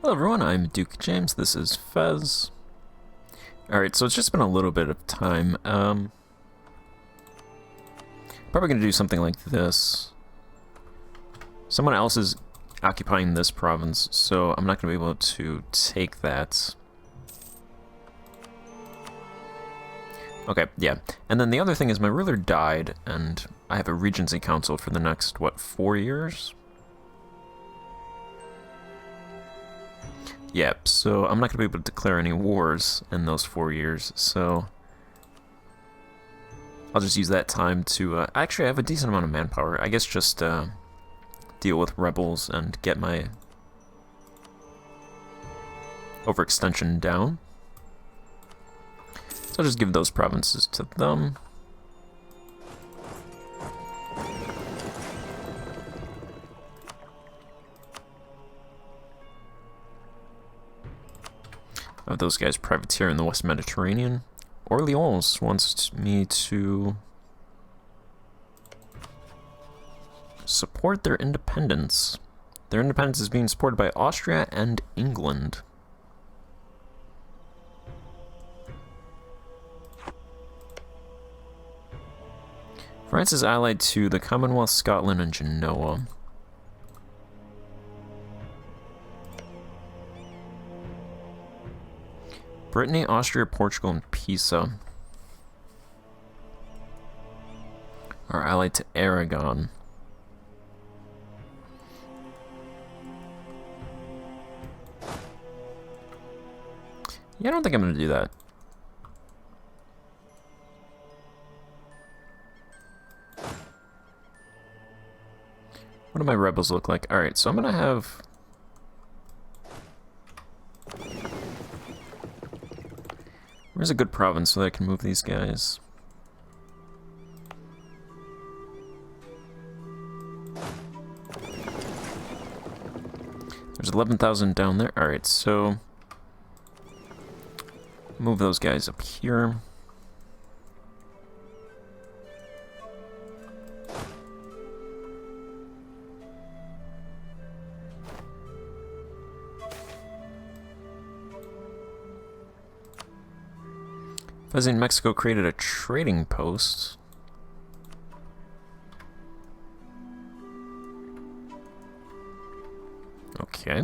Hello everyone, I'm Duke James, this is Fez. Alright, so it's just been a little bit of time. Probably gonna do something like this. Someone else is occupying this province, so I'm not gonna be able to take that. Okay, yeah. And then the other thing is my ruler died, and I have a regency council for the next, what, 4 years? Yep, so I'm not going to be able to declare any wars in those 4 years, so I'll just use that time to, actually I have a decent amount of manpower. I guess just deal with rebels and get my overextension down. So I'll just give those provinces to them. Of those guys privateer in the West Mediterranean. Orleans wants me to support their independence. Their independence is being supported by Austria and England. France is allied to the Commonwealth, Scotland, and Genoa. Brittany, Austria, Portugal, and Pisa are allied to Aragon. Yeah, I don't think I'm going to do that. What do my rebels look like? Alright, so I'm going to have... Where's a good province so that I can move these guys? There's 11,000 down there. Alright, so... move those guys up here. Fez in Mexico created a trading post. Okay.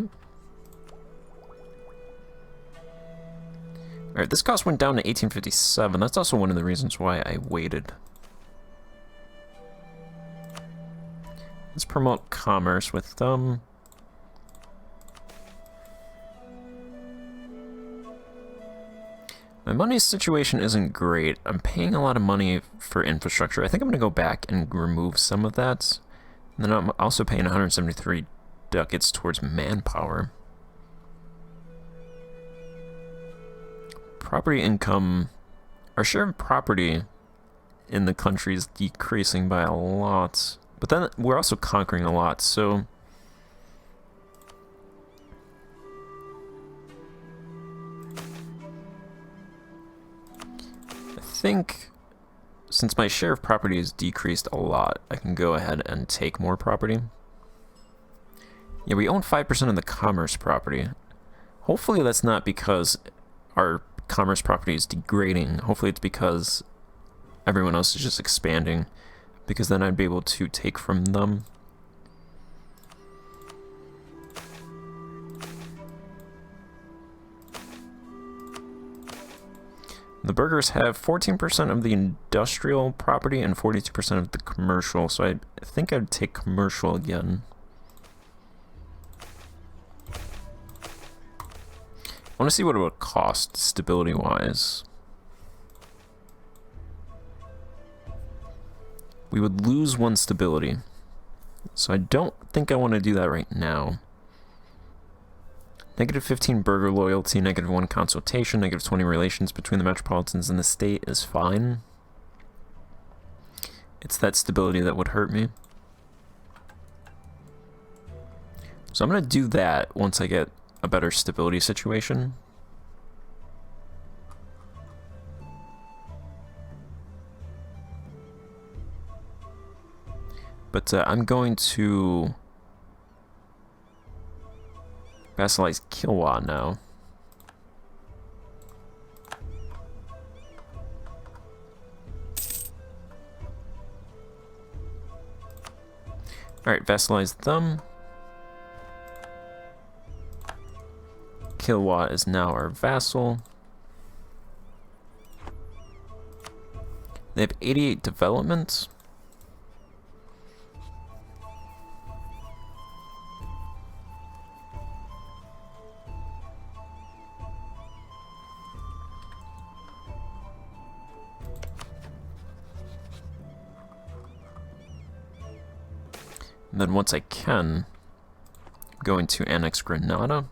Alright, this cost went down to 1857. That's also one of the reasons why I waited. Let's promote commerce with them. My money situation isn't great. I'm paying a lot of money for infrastructure. I think I'm going to go back and remove some of that. And then I'm also paying 173 ducats towards manpower. Property income. Our share of property in the country is decreasing by a lot. But then we're also conquering a lot, so... I think since my share of property has decreased a lot, I can go ahead and take more property. Yeah, we own 5% of the commerce property. Hopefully that's not because our commerce property is degrading. Hopefully it's because everyone else is just expanding, because then I'd be able to take from them. The burghers have 14% of the industrial property and 42% of the commercial, so I think I'd take commercial again. I want to see what it would cost stability-wise. We would lose 1 stability, so I don't think I want to do that right now. Negative 15 burgher loyalty, negative 1 consultation, negative 20 relations between the metropolitans and the state is fine. It's that stability that would hurt me. So I'm going to do that once I get a better stability situation. But I'm going to Vassalize Kilwa now. Alright, vassalize them. Kilwa is now our vassal. They have 88 development. And then once I can, I'm going to annex Granada.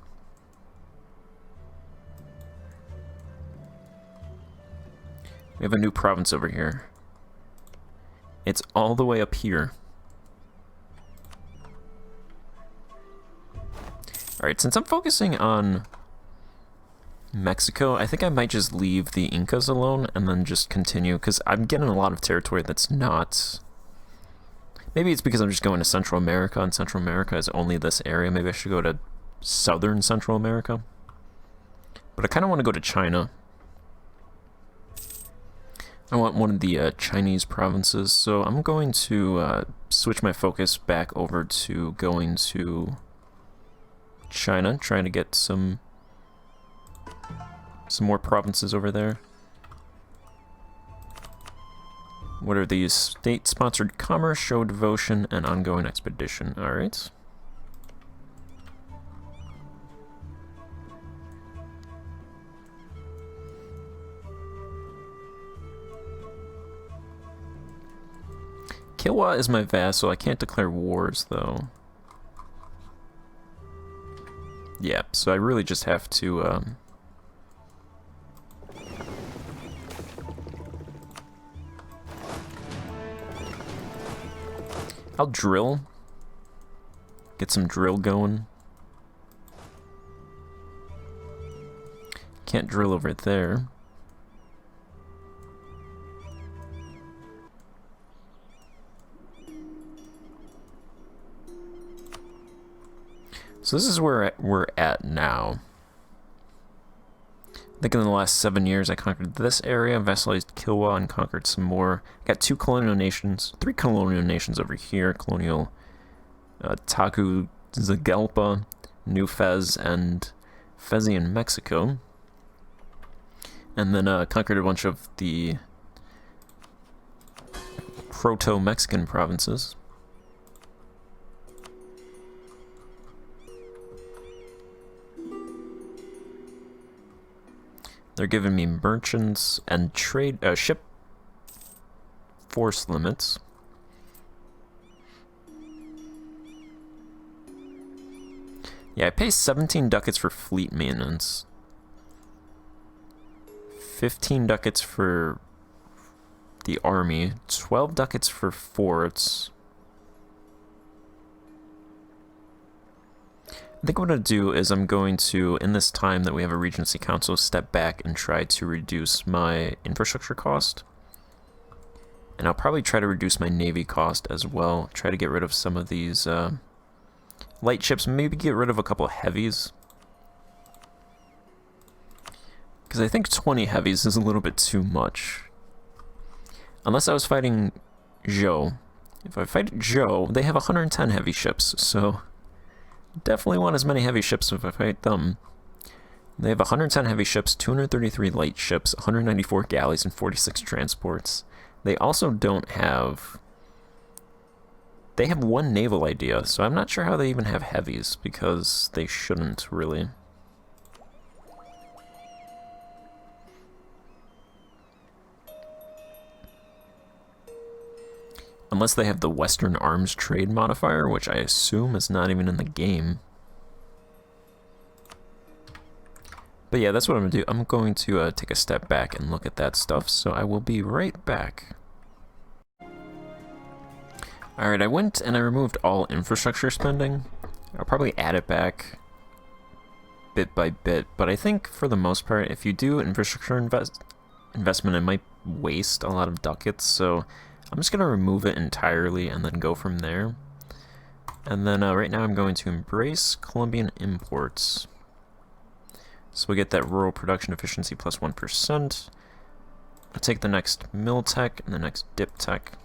We have a new province over here. It's all the way up here. Alright, since I'm focusing on Mexico, I think I might just leave the Incas alone and then just continue, because I'm getting a lot of territory that's not... Maybe it's because I'm just going to Central America, and Central America is only this area. Maybe I should go to Southern Central America. But I kind of want to go to China. I want one of the Chinese provinces, so I'm going to switch my focus back over to going to China, trying to get some more provinces over there. What are these? State-sponsored commerce, show devotion, and ongoing expedition. Alright. Kilwa is my vassal. I can't declare wars, though. Yeah, so I really just have to... I'll drill. Get some drill going. Can't drill over there. So this is where we're at now. I think in the last 7 years I conquered this area, vassalized Kilwa, and conquered some more. Got 3 colonial nations over here. Colonial Taku, Zagalpa, New Fez, and Fezi in Mexico. And then conquered a bunch of the proto-Mexican provinces. They're giving me merchants and trade ship force limits. Yeah, I pay 17 ducats for fleet maintenance. 15 ducats for the army. 12 ducats for forts. I think what I'm going to do is I'm going to, in this time that we have a Regency Council, step back and try to reduce my infrastructure cost. And I'll probably try to reduce my Navy cost as well. Try to get rid of some of these light ships, maybe get rid of a couple of heavies. Because I think 20 heavies is a little bit too much. Unless I was fighting Zhou. If I fight Zhou, they have 110 heavy ships, so... Definitely want as many heavy ships if I fight them. They have 110 heavy ships, 233 light ships, 194 galleys, and 46 transports. They also don't have... They have 1 naval idea, so I'm not sure how they even have heavies, because they shouldn't, really. Unless they have the Western Arms Trade modifier, which I assume is not even in the game. But yeah, that's what I'm going to do. I'm going to take a step back and look at that stuff, so I will be right back. Alright, I went and I removed all infrastructure spending. I'll probably add it back bit by bit, but I think for the most part, if you do infrastructure investment, it might waste a lot of ducats, so... I'm just going to remove it entirely and then go from there. And then right now I'm going to embrace Colombian imports. So we get that rural production efficiency plus 1%. I'll take the next mill tech and the next dip tech.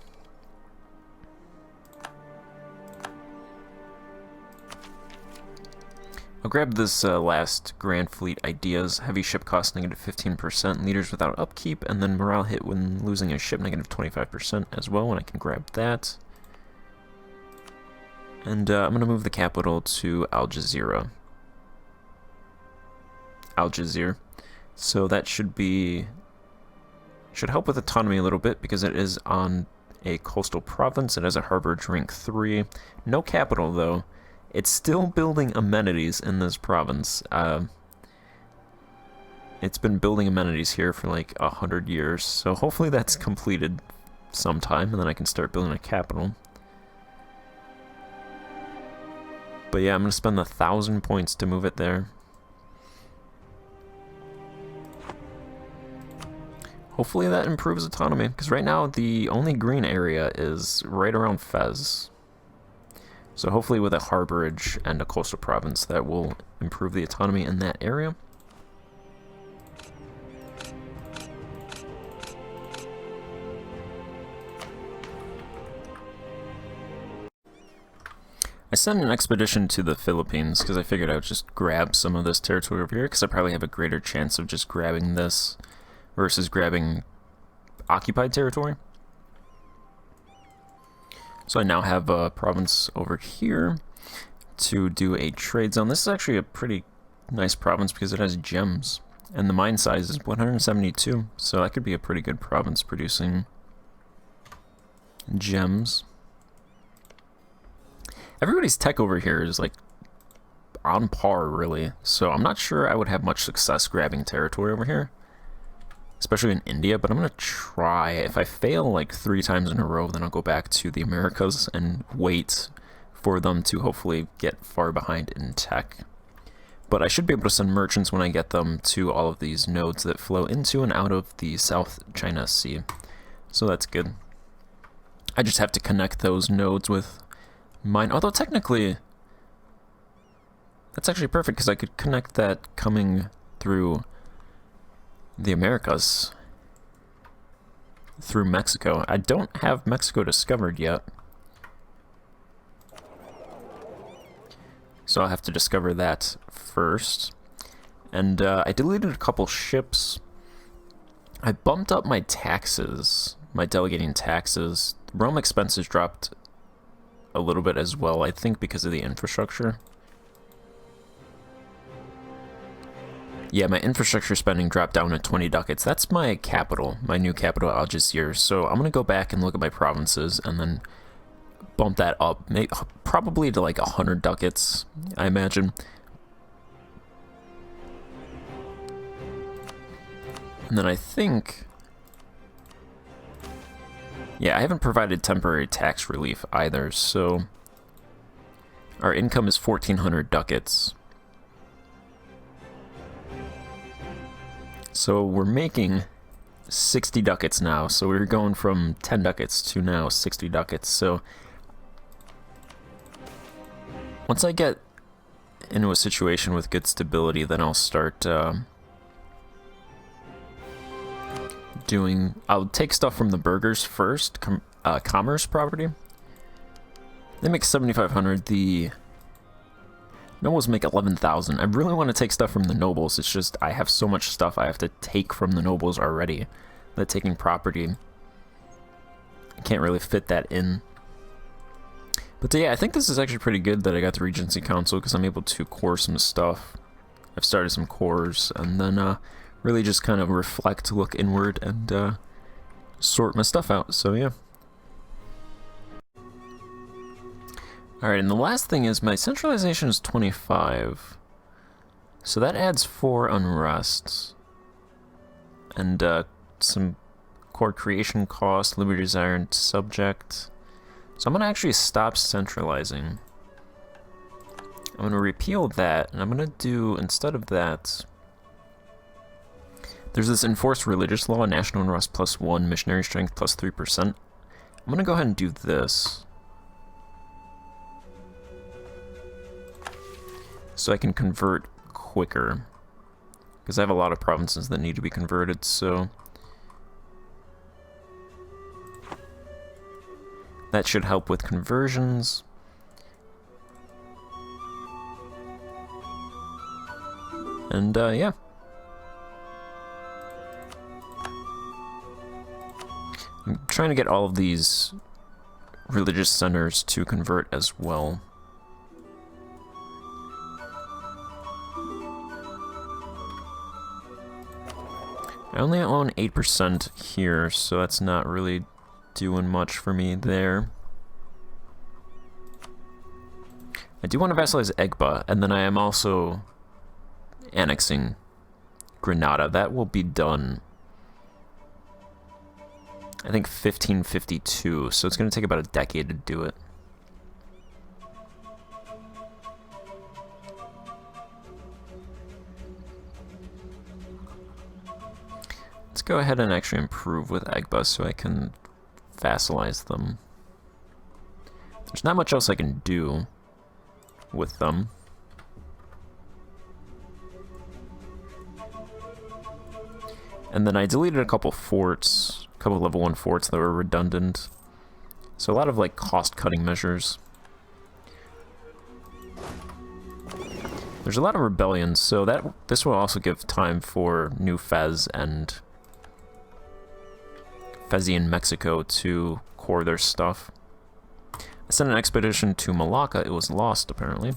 I'll grab this last Grand Fleet ideas. Heavy ship cost negative 15%, leaders without upkeep, and then morale hit when losing a ship negative 25% as well, and I can grab that. And I'm going to move the capital to Algeciras. So that should help with autonomy a little bit because it is on a coastal province. It has a harborage rank 3. No capital though. It's still building amenities in this province. It's been building amenities here for like 100 years, so hopefully that's completed sometime, and then I can start building a capital. But yeah, I'm going to spend 1,000 points to move it there. Hopefully that improves autonomy, because right now the only green area is right around Fez. So hopefully with a harborage and a coastal province that will improve the autonomy in that area. I sent an expedition to the Philippines because I figured I would just grab some of this territory over here because I probably have a greater chance of just grabbing this versus grabbing occupied territory. So I now have a province over here to do a trade zone. This is actually a pretty nice province because it has gems, and the mine size is 172, so that could be a pretty good province producing gems. Everybody's tech over here is like on par, really, so I'm not sure I would have much success grabbing territory over here, especially in India, but I'm going to try. If I fail like 3 times in a row, then I'll go back to the Americas and wait for them to hopefully get far behind in tech. But I should be able to send merchants when I get them to all of these nodes that flow into and out of the South China Sea, so that's good. I just have to connect those nodes with mine, although technically that's actually perfect because I could connect that coming through the Americas through Mexico. I don't have Mexico discovered yet, so I'll have to discover that first. And I deleted a couple ships. I bumped up my taxes, my delegating taxes. Realm expenses dropped a little bit as well, I think because of the infrastructure. Yeah, my infrastructure spending dropped down to 20 ducats. That's my capital, my new capital, Algeciras. So I'm going to go back and look at my provinces and then bump that up, probably to like 100 ducats, I imagine. And then I think... yeah, I haven't provided temporary tax relief either, so our income is 1,400 ducats. So we're making 60 ducats now, so we're going from 10 ducats to now 60 ducats. So once I get into a situation with good stability, then I'll start I'll take stuff from the burghers first, commerce property. They make 7,500, the nobles make 11,000. I really want to take stuff from the nobles, it's just I have so much stuff I have to take from the nobles already that taking property, I can't really fit that in. But yeah, I think this is actually pretty good that I got the Regency Council because I'm able to core some stuff. I've started some cores, and then really just kind of reflect, look inward, and sort my stuff out, so yeah. Alright, and the last thing is my centralization is 25. So that adds 4 unrests. And some core creation cost, liberty desired subject. So I'm going to actually stop centralizing. I'm going to repeal that, and I'm going to do, instead of that... there's this enforced religious law, national unrest +1, missionary strength +3%. I'm going to go ahead and do this. so I can convert quicker. Because I have a lot of provinces that need to be converted, so that should help with conversions. And, yeah. I'm trying to get all of these religious centers to convert as well. I only own 8% here, so that's not really doing much for me there. I do want to vassalize Egba, and then I am also annexing Granada. That will be done, I think, 1552, so it's going to take about a decade to do it. Let's go ahead and actually improve with Egba so I can vassalize them. There's not much else I can do with them. And then I deleted a couple forts, a couple level 1 forts that were redundant. So a lot of like cost-cutting measures. There's a lot of rebellions, so this will also give time for New Fez and Fezian Mexico to core their stuff. I sent an expedition to Malacca. It was lost, apparently.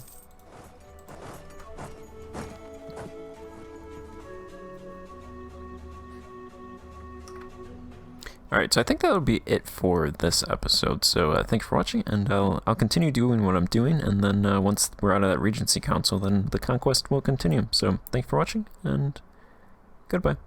Alright, so I think that would be it for this episode. So thanks for watching, and I'll continue doing what I'm doing, and then once we're out of that Regency Council, then the conquest will continue. So thanks for watching, and goodbye.